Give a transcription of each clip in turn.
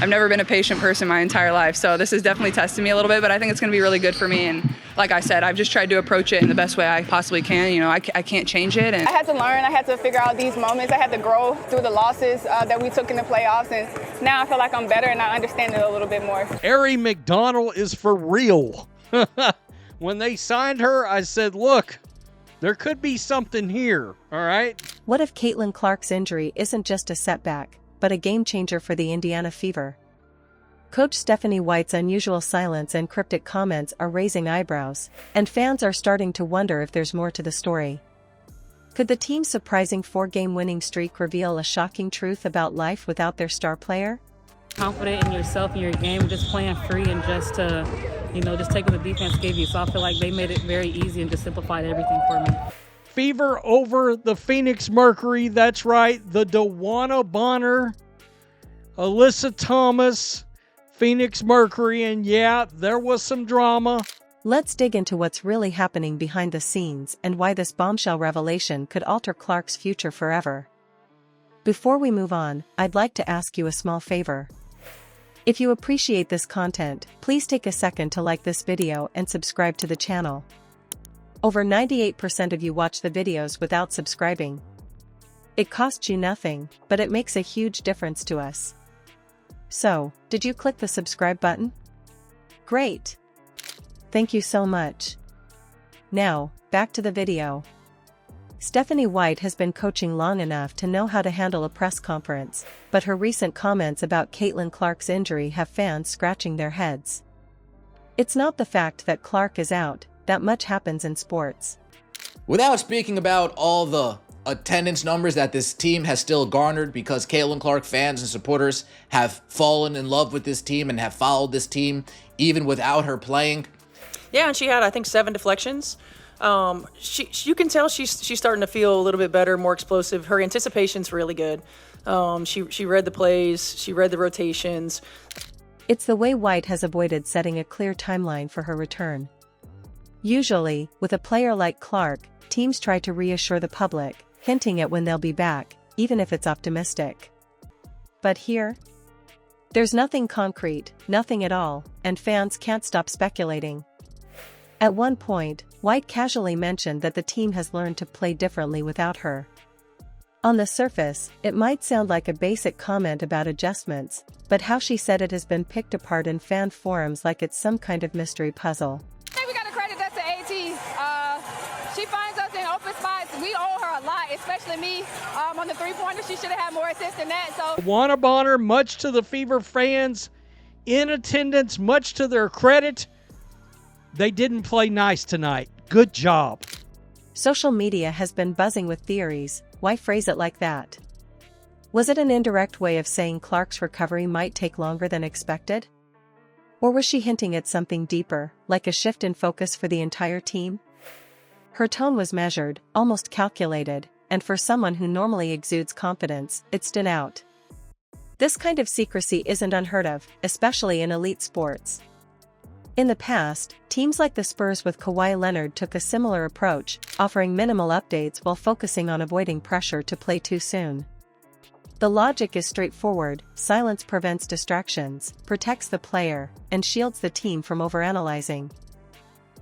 I've never been a patient person my entire life, so this has definitely tested me a little bit, but I think it's going to be really good for me. And like I said, I've just tried to approach it in the best way I possibly can. You know, I can't change it. And I had to learn. I had to figure out these moments. I had to grow through the losses that we took in the playoffs, and now I feel like I'm better and I understand it a little bit more. Arie McDonald is for real. When they signed her, I said, look, there could be something here, all right? What if Caitlin Clark's injury isn't just a setback, but a game-changer for the Indiana Fever? Coach Stephanie White's unusual silence and cryptic comments are raising eyebrows, and fans are starting to wonder if there's more to the story. Could the team's surprising 4-game winning streak reveal a shocking truth about life without their star player? Confident in yourself and your game, just playing free and just to, just take what the defense gave you. So I feel like they made it very easy and just simplified everything for me. Fever over the Phoenix Mercury. That's right. The DeWanna Bonner, Alyssa Thomas, Phoenix Mercury. And yeah, there was some drama. Let's dig into what's really happening behind the scenes and why this bombshell revelation could alter Clark's future forever. Before we move on, I'd like to ask you a small favor. If you appreciate this content, please take a second to like this video and subscribe to the channel. Over 98% of you watch the videos without subscribing. It costs you nothing, but it makes a huge difference to us. So, did you click the subscribe button? Great! Thank you so much. Now, back to the video. Stephanie White has been coaching long enough to know how to handle a press conference, but her recent comments about Caitlin Clark's injury have fans scratching their heads. It's not the fact that Clark is out, that much happens in sports. Without speaking about all the attendance numbers that this team has still garnered because Caitlin Clark fans and supporters have fallen in love with this team and have followed this team even without her playing. Yeah, and she had, I think, 7 deflections. You can tell she's starting to feel a little bit better, more explosive. Her anticipation's really good. She read the plays, she read the rotations. It's the way White has avoided setting a clear timeline for her return. Usually, with a player like Clark, teams try to reassure the public, hinting at when they'll be back, even if it's optimistic. But here, there's nothing concrete, nothing at all, and fans can't stop speculating. At one point, White casually mentioned that the team has learned to play differently without her. On the surface, it might sound like a basic comment about adjustments, but how she said it has been picked apart in fan forums like it's some kind of mystery puzzle. I think we got to credit that to AT. She finds us in open spots. We owe her a lot, especially me. On the three-pointer, she should have had more assists than that. So, DeWanna Bonner, much to the Fever fans, in attendance, much to their credit, they didn't play nice tonight. Good job. Social media has been buzzing with theories. Why phrase it like that? Was it an indirect way of saying Clark's recovery might take longer than expected? Or was she hinting at something deeper, like a shift in focus for the entire team? Her tone was measured, almost calculated, and for someone who normally exudes confidence, it stood out. This kind of secrecy isn't unheard of, especially in elite sports. In the past, teams like the Spurs with Kawhi Leonard took a similar approach, offering minimal updates while focusing on avoiding pressure to play too soon. The logic is straightforward: silence prevents distractions, protects the player, and shields the team from overanalyzing.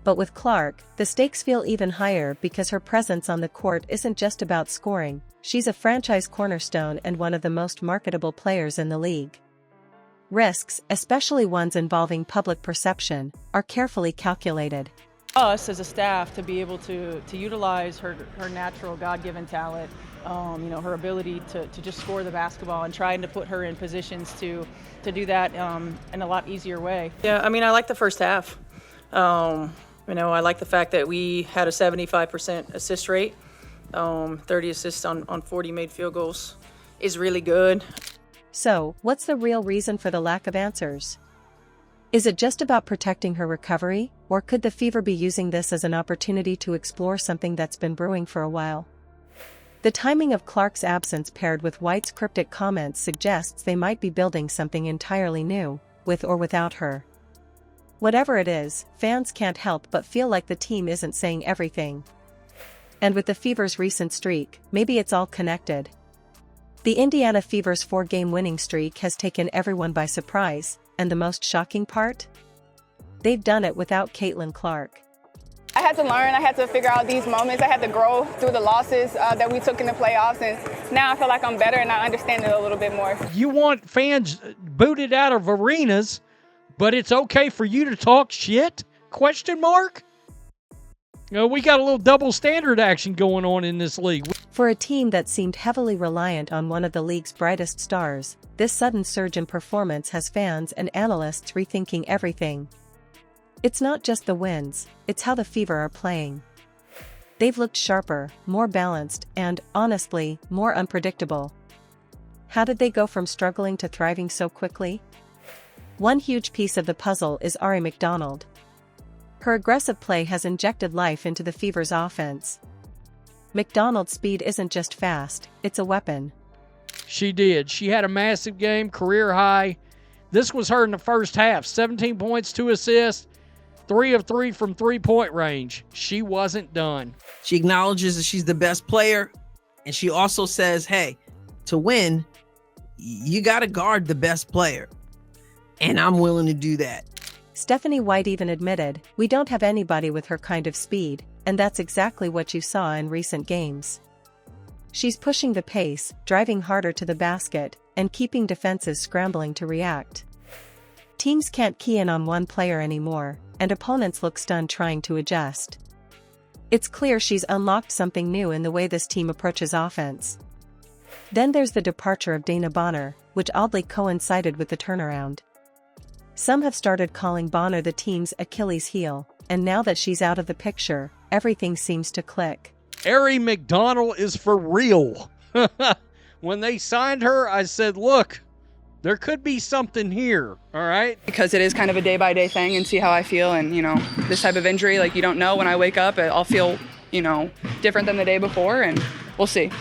But with Clark, the stakes feel even higher because her presence on the court isn't just about scoring. She's a franchise cornerstone and one of the most marketable players in the league. Risks, especially ones involving public perception, are carefully calculated. Us as a staff to be able to utilize her natural God-given talent, her ability to just score the basketball and trying to put her in positions to do that in a lot easier way. Yeah, I mean, I like the first half. I like the fact that we had a 75% assist rate. 30 assists on 40 made field goals is really good. So, what's the real reason for the lack of answers? Is it just about protecting her recovery, or could the Fever be using this as an opportunity to explore something that's been brewing for a while? The timing of Clark's absence paired with White's cryptic comments suggests they might be building something entirely new, with or without her. Whatever it is, fans can't help but feel like the team isn't saying everything. And with the Fever's recent streak, maybe it's all connected. The Indiana Fever's 4-game winning streak has taken everyone by surprise, and the most shocking part? They've done it without Caitlin Clark. I had to learn, I had to figure out these moments, I had to grow through the losses that we took in the playoffs, and now I feel like I'm better and I understand it a little bit more. You want fans booted out of arenas, but it's okay for you to talk shit? Question mark? We got a little double standard action going on in this league. For a team that seemed heavily reliant on one of the league's brightest stars, this sudden surge in performance has fans and analysts rethinking everything. It's not just the wins, it's how the Fever are playing. They've looked sharper, more balanced, and, honestly, more unpredictable. How did they go from struggling to thriving so quickly? One huge piece of the puzzle is Ari McDonald. Her aggressive play has injected life into the Fever's offense. McDonald's speed isn't just fast, it's a weapon. She did. She had a massive game, career high. This was her in the first half. 17 points, 2 assists, 3 of 3 from three-point range. She wasn't done. She acknowledges that she's the best player, and she also says, hey, to win, you got to guard the best player. And I'm willing to do that. Stephanie White even admitted, we don't have anybody with her kind of speed, and that's exactly what you saw in recent games. She's pushing the pace, driving harder to the basket, and keeping defenses scrambling to react. Teams can't key in on one player anymore, and opponents look stunned trying to adjust. It's clear she's unlocked something new in the way this team approaches offense. Then there's the departure of Dana Bonner, which oddly coincided with the turnaround. Some have started calling Bonner the team's Achilles heel, and now that she's out of the picture, everything seems to click. Ari McDonald is for real. When they signed her, I said, look, there could be something here, all right? Because it is kind of a day-by-day thing and see how I feel. And, this type of injury, like, you don't know when I wake up. I'll feel, different than the day before, and we'll see.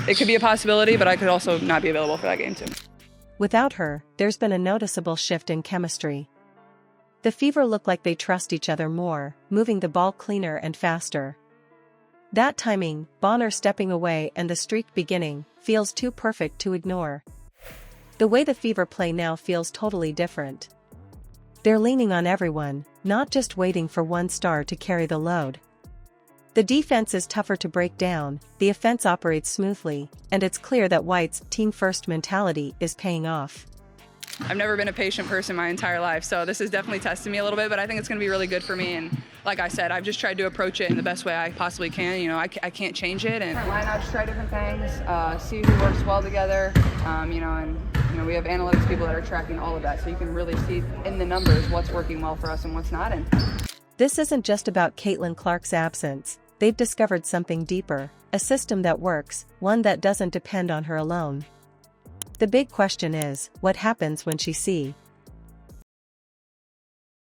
It could be a possibility, but I could also not be available for that game, too. Without her, there's been a noticeable shift in chemistry. The Fever look like they trust each other more, moving the ball cleaner and faster. That timing, Bonner stepping away and the streak beginning, feels too perfect to ignore. The way the Fever play now feels totally different. They're leaning on everyone, not just waiting for one star to carry the load. The defense is tougher to break down, the offense operates smoothly, and it's clear that White's team-first mentality is paying off. I've never been a patient person my entire life, so this has definitely tested me a little bit, but I think it's going to be really good for me. And like I said, I've just tried to approach it in the best way I possibly can. I can't change it. And lineups, try different things, see who works well together, and we have analytics people that are tracking all of that, so you can really see in the numbers what's working well for us and what's not. And this isn't just about Caitlin Clark's absence. They've discovered something deeper, a system that works, one that doesn't depend on her alone. The big question is, what happens when she